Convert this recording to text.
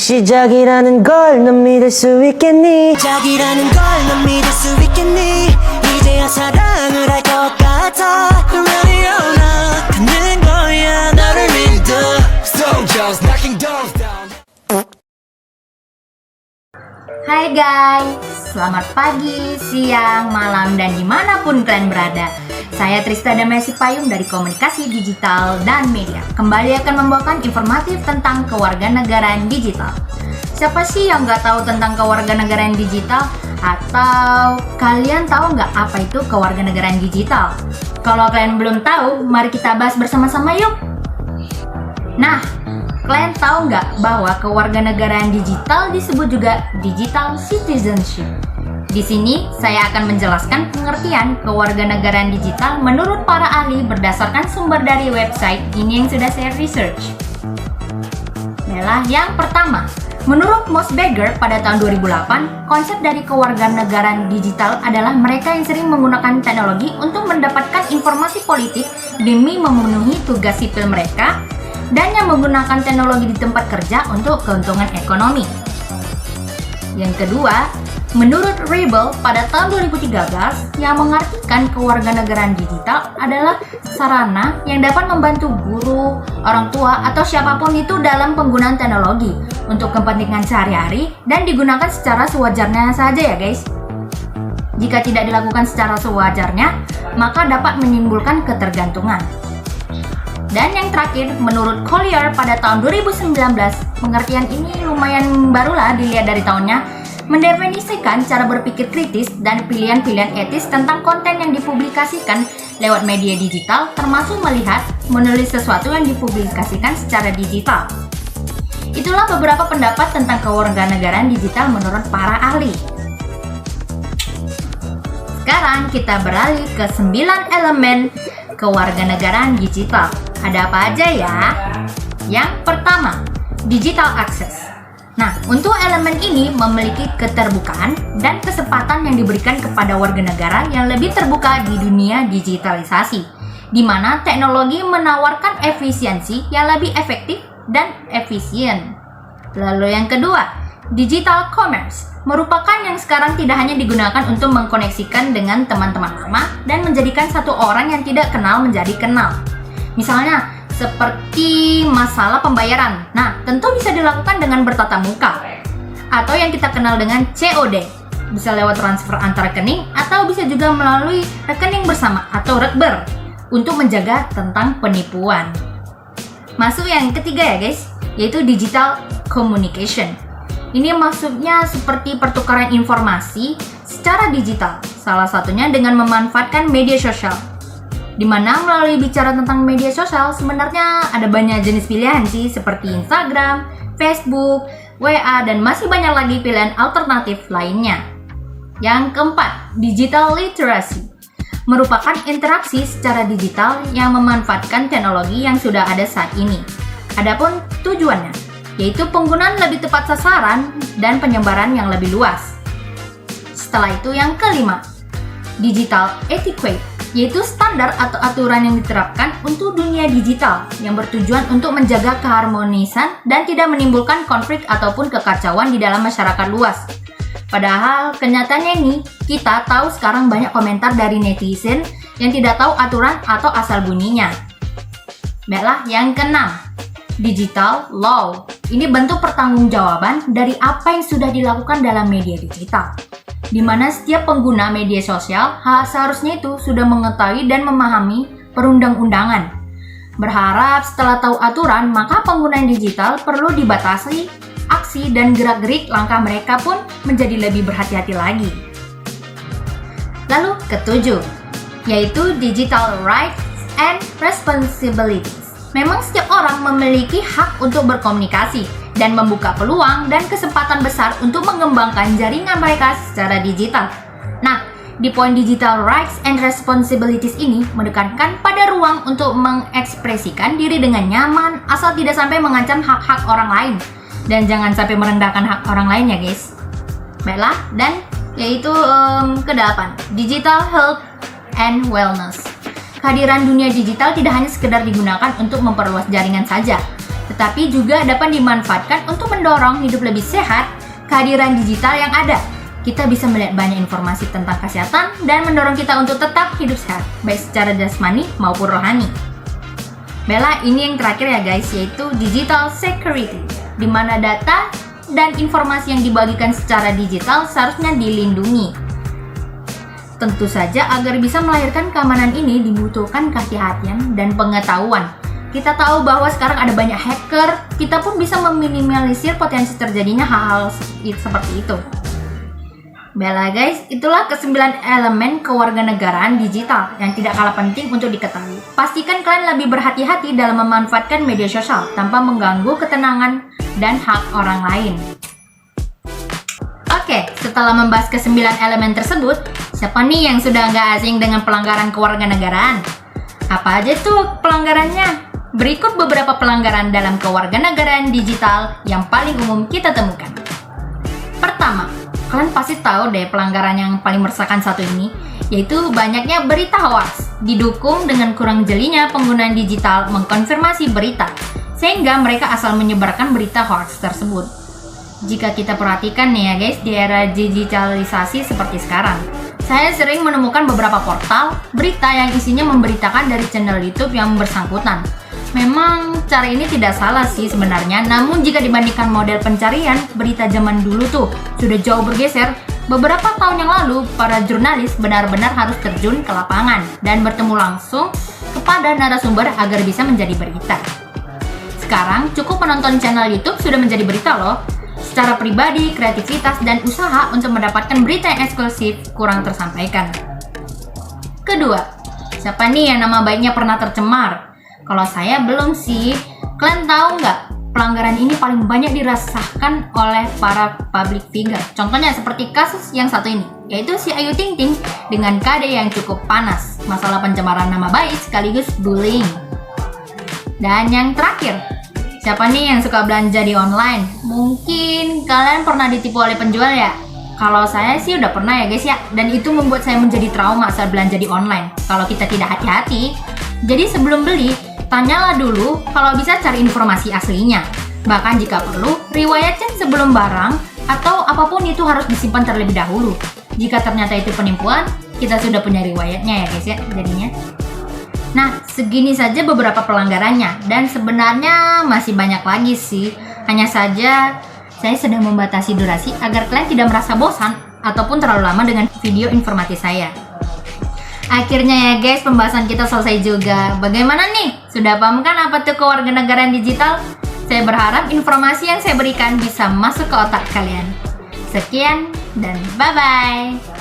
시작이라는 걸 넌 믿을 수 있겠니? 시작이라는 걸 넌 믿을 수 있겠니? 이제야 사랑을 할 것 같아. Ready or not 가는 거야 너를 믿어. Soldiers knocking doors down. Hai guys, selamat pagi, siang, malam, dan dimanapun kalian berada. Saya Trista Damai Sipayung dari Komunikasi Digital dan Media. Kembali akan membawakan informatif tentang kewarganegaraan digital. Siapa sih yang nggak tahu tentang kewarganegaraan digital? Atau kalian tahu nggak apa itu kewarganegaraan digital? Kalau kalian belum tahu, mari kita bahas bersama-sama yuk. Nah, kalian tahu nggak bahwa kewarganegaraan digital disebut juga digital citizenship? Di sini saya akan menjelaskan pengertian kewarganegaraan digital menurut para ahli berdasarkan sumber dari website ini yang sudah saya research. Adalah yang pertama, menurut Mosbacher pada tahun 2008, konsep dari kewarganegaraan digital adalah mereka yang sering menggunakan teknologi untuk mendapatkan informasi politik demi memenuhi tugas sipil mereka, dan yang menggunakan teknologi di tempat kerja untuk keuntungan ekonomi. Yang kedua, menurut Rebel pada tahun 2013, yang mengartikan kewarganegaraan digital adalah sarana yang dapat membantu guru, orang tua, atau siapapun itu dalam penggunaan teknologi untuk kepentingan sehari-hari dan digunakan secara sewajarnya saja ya guys. Jika tidak dilakukan secara sewajarnya, maka dapat menimbulkan ketergantungan. Dan yang terakhir, menurut Collier pada tahun 2019, pengertian ini lumayan barulah dilihat dari tahunnya, mendefinisikan cara berpikir kritis dan pilihan-pilihan etis tentang konten yang dipublikasikan lewat media digital, termasuk melihat, menulis sesuatu yang dipublikasikan secara digital. Itulah beberapa pendapat tentang kewarganegaraan digital menurut para ahli. Sekarang kita beralih ke 9 elemen kewarganegaraan digital. Ada apa aja ya? Yang pertama, digital access. Nah, untuk elemen ini memiliki keterbukaan dan kesempatan yang diberikan kepada warga negara yang lebih terbuka di dunia digitalisasi, di mana teknologi menawarkan efisiensi yang lebih efektif dan efisien. Lalu yang kedua, digital commerce merupakan yang sekarang tidak hanya digunakan untuk mengkoneksikan dengan teman-teman lama dan menjadikan satu orang yang tidak kenal menjadi kenal. Misalnya, seperti masalah pembayaran. Nah, tentu bisa dilakukan dengan bertatap muka. Atau yang kita kenal dengan COD. Bisa lewat transfer antar rekening atau bisa juga melalui rekening bersama atau rekber untuk menjaga tentang penipuan. Masuk yang ketiga ya guys, yaitu digital communication. Ini maksudnya seperti pertukaran informasi secara digital, salah satunya dengan memanfaatkan media sosial. Di mana melalui bicara tentang media sosial sebenarnya ada banyak jenis pilihan sih, seperti Instagram, Facebook, WA, dan masih banyak lagi pilihan alternatif lainnya. Yang keempat, digital literacy merupakan interaksi secara digital yang memanfaatkan teknologi yang sudah ada saat ini. Adapun tujuannya, yaitu penggunaan lebih tepat sasaran dan penyebaran yang lebih luas. Setelah itu yang kelima, digital etiquette, yaitu standar atau aturan yang diterapkan untuk dunia digital yang bertujuan untuk menjaga keharmonisan dan tidak menimbulkan konflik ataupun kekacauan di dalam masyarakat luas. Padahal kenyataannya ini, kita tahu sekarang banyak komentar dari netizen yang tidak tahu aturan atau asal bunyinya. Baiklah, yang keenam, digital law. Ini bentuk pertanggungjawaban dari apa yang sudah dilakukan dalam media digital, di mana setiap pengguna media sosial seharusnya itu sudah mengetahui dan memahami perundang-undangan. Berharap setelah tahu aturan, maka pengguna digital perlu dibatasi aksi dan gerak-gerik langkah mereka pun menjadi lebih berhati-hati lagi. Lalu ketujuh, yaitu digital rights and responsibilities. Memang setiap orang memiliki hak untuk berkomunikasi dan membuka peluang dan kesempatan besar untuk mengembangkan jaringan mereka secara digital. Nah, di poin digital rights and responsibilities ini menekankan pada ruang untuk mengekspresikan diri dengan nyaman asal tidak sampai mengancam hak-hak orang lain dan jangan sampai merendahkan hak orang lain ya guys. Baiklah, dan yaitu ke-8, digital health and wellness. Kehadiran dunia digital tidak hanya sekedar digunakan untuk memperluas jaringan saja, tetapi juga dapat dimanfaatkan untuk mendorong hidup lebih sehat. Kehadiran digital yang ada, kita bisa melihat banyak informasi tentang kesehatan dan mendorong kita untuk tetap hidup sehat, baik secara jasmani maupun rohani. Bella, ini yang terakhir ya guys, yaitu digital security, di mana data dan informasi yang dibagikan secara digital seharusnya dilindungi. Tentu saja agar bisa melahirkan keamanan ini dibutuhkan kehati-hatian dan pengetahuan. Kita tahu bahwa sekarang ada banyak hacker, kita pun bisa meminimalisir potensi terjadinya hal-hal seperti itu. Bella guys, itulah ke-9 elemen kewarganegaraan digital yang tidak kalah penting untuk diketahui. Pastikan kalian lebih berhati-hati dalam memanfaatkan media sosial tanpa mengganggu ketenangan dan hak orang lain. Oke, setelah membahas ke-9 elemen tersebut, siapa nih yang sudah nggak asing dengan pelanggaran kewarganegaraan? Apa aja tuh pelanggarannya? Berikut beberapa pelanggaran dalam kewarganegaraan digital yang paling umum kita temukan. Pertama, kalian pasti tahu deh pelanggaran yang paling meresahkan satu ini, yaitu banyaknya berita hoax, didukung dengan kurang jelinya penggunaan digital mengkonfirmasi berita, sehingga mereka asal menyebarkan berita hoax tersebut. Jika kita perhatikan nih ya guys, di era digitalisasi seperti sekarang, saya sering menemukan beberapa portal berita yang isinya memberitakan dari channel YouTube yang bersangkutan. Memang cara ini tidak salah sih sebenarnya, namun jika dibandingkan model pencarian berita zaman dulu tuh sudah jauh bergeser. Beberapa tahun yang lalu, para jurnalis benar-benar harus terjun ke lapangan dan bertemu langsung kepada narasumber agar bisa menjadi berita. Sekarang cukup menonton channel YouTube sudah menjadi berita loh. Secara pribadi, kreativitas, dan usaha untuk mendapatkan berita yang eksklusif kurang tersampaikan. Kedua, siapa nih yang nama baiknya pernah tercemar? Kalau saya belum sih. Kalian tahu nggak, pelanggaran ini paling banyak dirasakan oleh para public figure. Contohnya seperti kasus yang satu ini, yaitu si Ayu Ting Ting dengan kade yang cukup panas. Masalah pencemaran nama baik sekaligus bullying. Dan yang terakhir, siapa nih yang suka belanja di online? Mungkin kalian pernah ditipu oleh penjual ya? Kalau saya sih udah pernah ya guys ya, dan itu membuat saya menjadi trauma saat belanja di online. Kalau kita tidak hati-hati, jadi sebelum beli, tanyalah dulu, kalau bisa cari informasi aslinya. Bahkan jika perlu, riwayatkan sebelum barang, atau apapun itu harus disimpan terlebih dahulu. Jika ternyata itu penipuan, kita sudah punya riwayatnya ya guys ya, jadinya. Nah, segini saja beberapa pelanggarannya, dan sebenarnya masih banyak lagi sih. Hanya saja, saya sedang membatasi durasi agar kalian tidak merasa bosan ataupun terlalu lama dengan video informatif saya. Akhirnya ya guys, pembahasan kita selesai juga. Bagaimana nih? Sudah paham kan apa tuh kewarganegaraan digital? Saya berharap informasi yang saya berikan bisa masuk ke otak kalian. Sekian dan bye-bye.